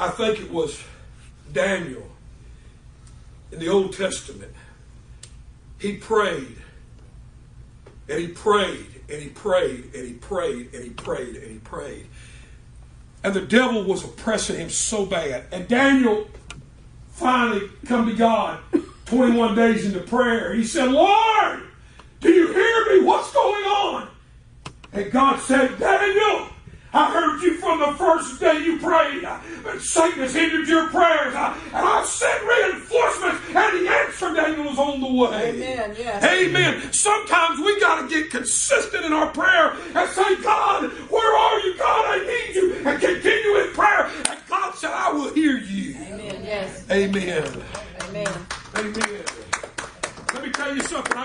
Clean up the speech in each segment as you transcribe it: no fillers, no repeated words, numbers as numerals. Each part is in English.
I think it was Daniel in the Old Testament. He prayed, and he prayed, and he prayed, and he prayed, and he prayed, and he prayed. And the devil was oppressing him so bad. And Daniel finally come to God 21 days into prayer. He said, Lord, do you hear me? What's going on? And God said, Daniel, I heard you from the first day you prayed. But Satan has hindered your prayers. And I've sent reinforcements. And the answer, Daniel, is on the way. Amen. Yes. Amen. Sometimes we got to get consistent in our prayer and say, God, where are you? God, I need you. And continue in prayer. And God said, I will hear you. Amen. Yes. Amen. Amen. Amen. Let me tell you something.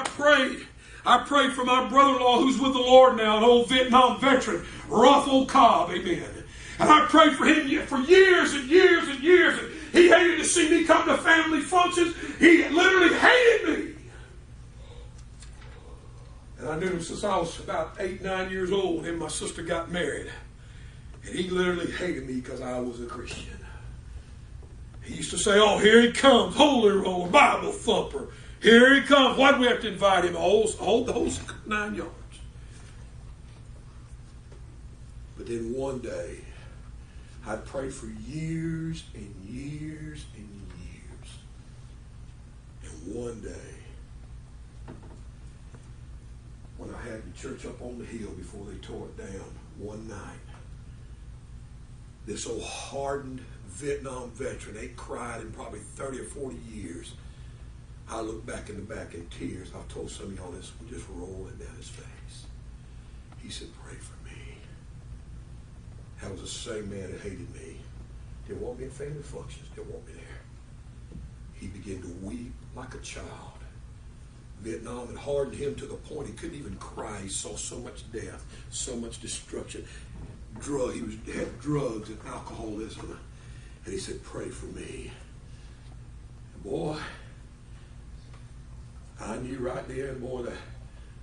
I prayed for my brother-in-law who's with the Lord now, an old Vietnam veteran, Ruffle Cobb. Amen. And I prayed for him for years and years and years. And he hated to see me come to family functions. He literally hated me. And I knew him since I was about 8, 9 years old. And my sister got married. And he literally hated me because I was a Christian. He used to say, oh, here he comes, Holy Roller, Bible thumper. Here he comes. Why do we have to invite him? The whole 9 yards. But then one day, I'd pray for years and years and years. And one day, when I had the church up on the hill before they tore it down, one night, this old hardened Vietnam veteran, ain't cried in probably 30 or 40 years. I looked back in the back in tears. I've told some of y'all this, just rolling down his face. He said, pray for me. That was the same man that hated me. Didn't want me in family functions. Didn't want me there. He began to weep like a child. Vietnam had hardened him to the point he couldn't even cry. He saw so much death, so much destruction. He had drugs and alcoholism. And he said, pray for me. And boy, I knew right there, boy,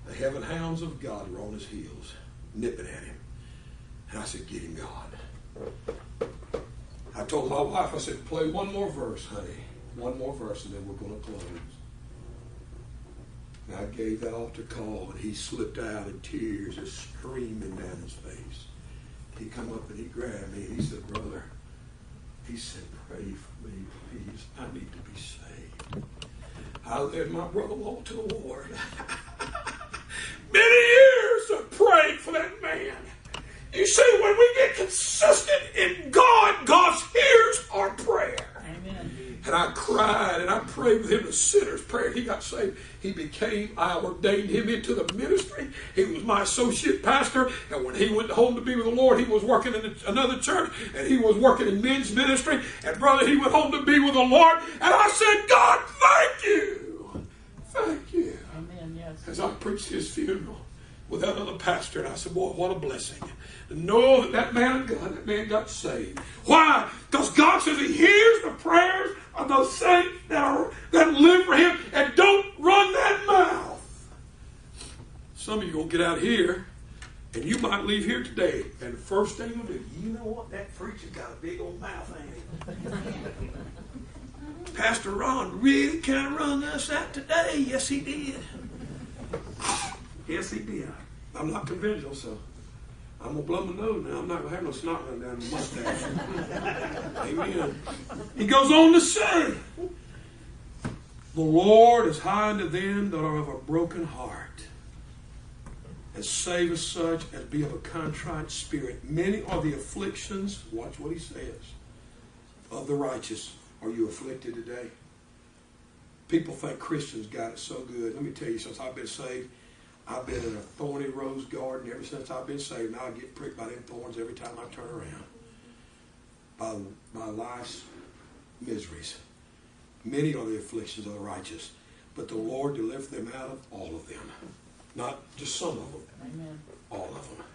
the heaven hounds of God were on his heels, nipping at him. And I said, get him, God. I told my wife, I said, play one more verse, honey. One more verse, and then we're going to close. And I gave that altar call, and he slipped out in tears, just streaming down his face. He come up and he grabbed me, and he said, brother, he said, pray for me, please. I need to be saved. I led my brother-in-law to the Lord. Many years of praying for that man. You see, when we get consistent in God, God hears our prayer. Amen. And I cried and I prayed with him the sinner's prayer. He got saved. I ordained him into the ministry. He was my associate pastor. And when he went home to be with the Lord, he was working in another church. And he was working in men's ministry. And brother, he went home to be with the Lord. And I said, God, thank you. Thank you. Amen. Yes. As I preached his funeral with that other pastor. And I said, boy, what a blessing. To know that man of God, that man got saved. Why? Because God says he hears the prayers of those saints that live for him and don't run that mouth. Some of you will get out here and you might leave here today and the first thing you'll do, you know what? That preacher got a big old mouth, ain't he? Pastor Ron really kind of run us out today. Yes, he did. Yes, he did. I'm not conventional, so I'm going to blow my nose now. I'm not going to have no snot run down the mustache. Amen. He goes on to say, the Lord is high unto them that are of a broken heart, and saveth such as be of a contrite spirit. Many are the afflictions, watch what he says, of the righteous. Are you afflicted today? People think Christians got it so good. Let me tell you, since I've been saved, I've been in a thorny rose garden ever since I've been saved. Now I get pricked by them thorns every time I turn around. By life's miseries. Many are the afflictions of the righteous, but the Lord delivered them out of all of them. Not just some of them. Amen. All of them.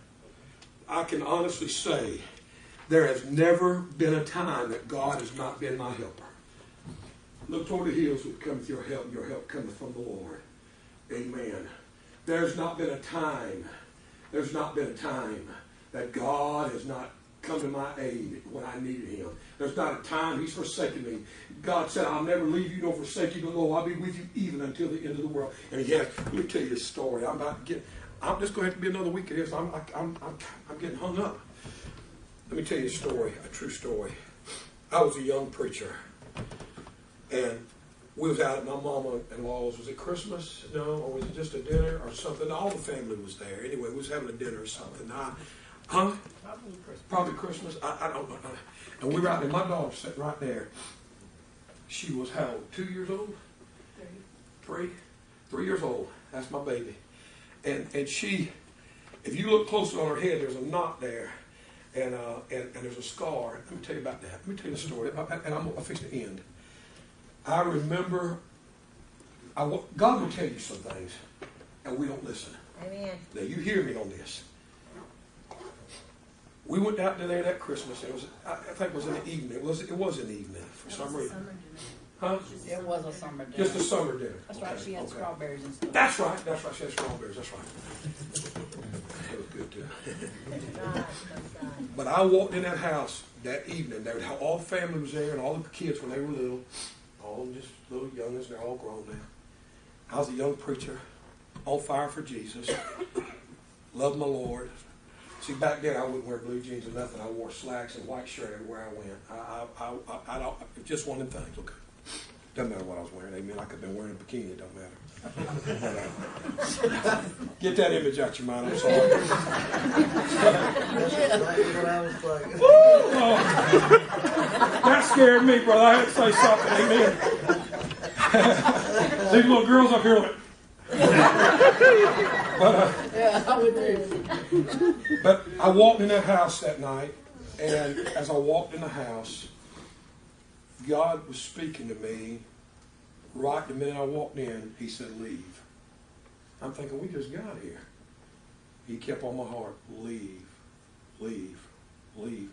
I can honestly say there has never been a time that God has not been my helper. Look toward the hills which cometh your help, and your help cometh from the Lord. Amen. There's not been a time that God has not come to my aid when I needed him. There's not a time he's forsaken me. God said, I'll never leave you nor forsake you, but lo, I'll be with you even until the end of the world. And he has. Let me tell you a story. I'm just going to have to be another week of this. I'm getting hung up. Let me tell you a story, a true story. I was a young preacher, and we was out at my mama-in-law's. Was it Christmas? No, or was it just a dinner or something? All the family was there. Anyway, we was having a dinner or something. Probably Christmas. I don't know. And we were out there. My dog sat right there. She was how old? 2 years old? 3 years old. That's my baby. And she, if you look closely on her head, there's a knot there. And there's a scar. Let me tell you about that. Let me tell you the story. And I'm fixing to end. I remember, God will tell you some things, and we don't listen. Amen. Now, you hear me on this. We went out there that Christmas. It was, I think it was in the evening. It was in the evening for some reason. Huh? It was a summer dinner. Just a summer dinner. That's right. She had strawberries and stuff. That's right. She had strawberries. That's right. It was good too. But I walked in that house that evening. All the family was there, and all the kids when they were little, all just little youngins. They're all grown now. I was a young preacher, on fire for Jesus, loved my Lord. See, back then I wouldn't wear blue jeans or nothing. I wore slacks and white shirt everywhere I went. I don't. Just one of them things. Okay, doesn't matter what I was wearing. I mean, I could have been wearing a bikini. It don't matter. Get that image out your mind. I'm sorry. That scared me, brother. I had to say something. Amen. These little girls up here went. Yeah, I would do. But I walked in that house that night, and as I walked in the house, God was speaking to me. Right the minute I walked in, he said, leave. I'm thinking, we just got here. He kept on my heart, leave, leave, leave.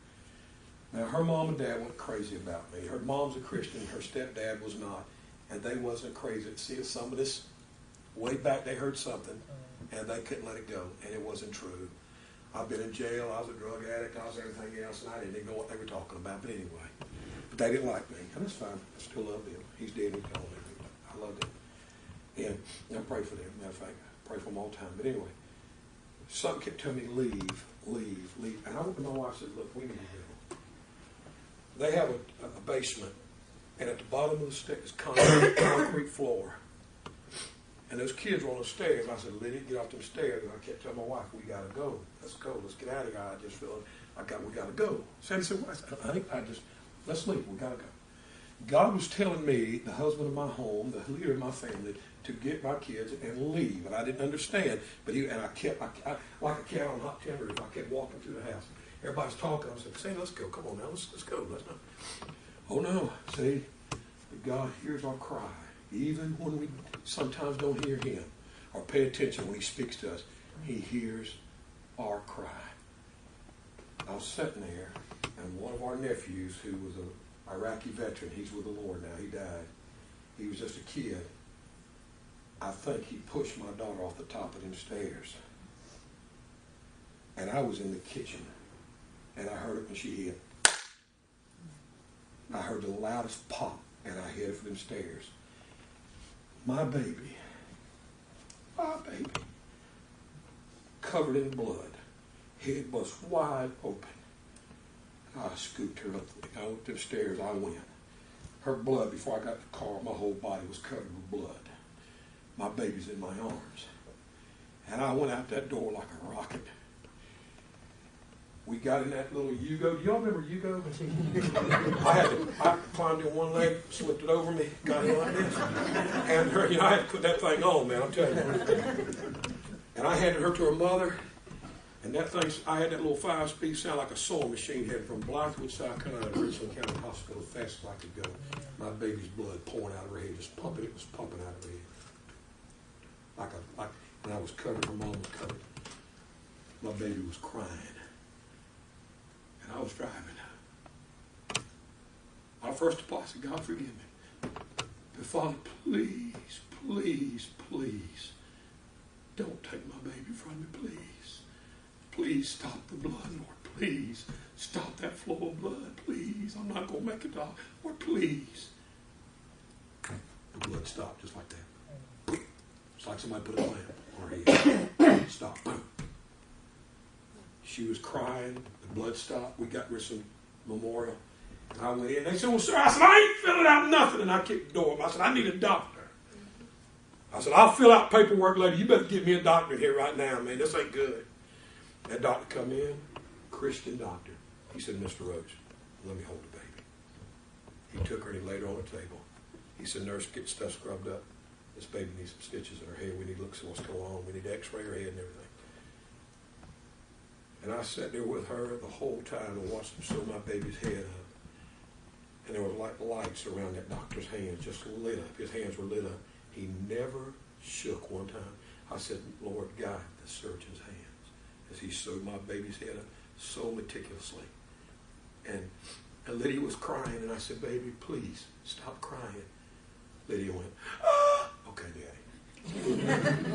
Now, her mom and dad went crazy about me. Her mom's a Christian, her stepdad was not, and they wasn't crazy. See, some of this, way back they heard something, and they couldn't let it go, and it wasn't true. I've been in jail, I was a drug addict, I was everything else, and I didn't know what they were talking about, but anyway. But they didn't like me, and that's fine. I still love them. He's dead, he's gone. I love them. And I pray for them. Matter of fact, I pray for them all the time. But anyway, something kept telling me, leave, leave, leave. And I went to my wife and said, look, we need to go. They have a basement, and at the bottom of the stairs is concrete floor. And those kids were on the stairs. I said, Lydia, get off them stairs. And I kept telling my wife, we got to go. Let's go. Let's get out of here. I just feel we got to go. Sandy said, well, let's leave. We got to go. God was telling me, the husband of my home, the leader of my family, to get my kids and leave. And I didn't understand. But I kept, like a cat on hot timbers, I kept walking through the house. Everybody's talking. I said, Sandy, let's go. Come on now. Let's go. Let's not. Oh, no. See, but God hears our cry. Even when we sometimes don't hear him or pay attention when he speaks to us, he hears our cry. I was sitting there, and one of our nephews, who was an Iraqi veteran, he's with the Lord now, he died. He was just a kid. I think he pushed my daughter off the top of them stairs. And I was in the kitchen, and I heard it when she hit. I heard the loudest pop, and I hit it from them stairs. My baby, covered in blood, head was wide open. I scooped her up the stairs. I went. Her blood, before I got to the car, my whole body was covered with blood. My baby's in my arms. And I went out that door like a rocket. We got in that little Yugo. Do y'all remember Yugo? I climbed in one leg, slipped it over me, got in like this. And I had to put that thing on, man, I'm telling you. And I handed her to her mother. And that thing, I had that little 5-speed sound like a sewing machine headed from Blythewood, South Carolina to Richland County Hospital as fast as I could go. My baby's blood pouring out of her head, just pumping. It was pumping out of her head. And I was covered, her mom was covered. My baby was crying. And I was driving. My first apology, said, God forgive me. But Father, please, please, please, don't take my baby from me, please. Please stop the blood, Lord, please stop that flow of blood. Please, I'm not going to make it, Doc. Lord, please. The blood stopped just like that. It's like somebody put a lamp on her head. Stop. Boom. She was crying. The blood stopped. We got Grissom Memorial. I went in. They said, well, sir, I said, I ain't filling out nothing. And I kicked the door up. I said, I need a doctor. I said, I'll fill out paperwork later. You better get me a doctor here right now, man. This ain't good. That doctor come in, Christian doctor. He said, Mr. Roach, let me hold the baby. He took her and he laid her on the table. He said, nurse, get stuff scrubbed up. This baby needs some stitches in her head. We need to look see what's going on. We need to x-ray her head and everything. And I sat there with her the whole time and watched him sew my baby's head up. And there was like lights around that doctor's hands, just lit up. His hands were lit up. He never shook one time. I said, Lord, guide the surgeon's hands as he sewed my baby's head up so meticulously. And Lydia was crying, and I said, baby, please stop crying. Lydia went, okay, Daddy.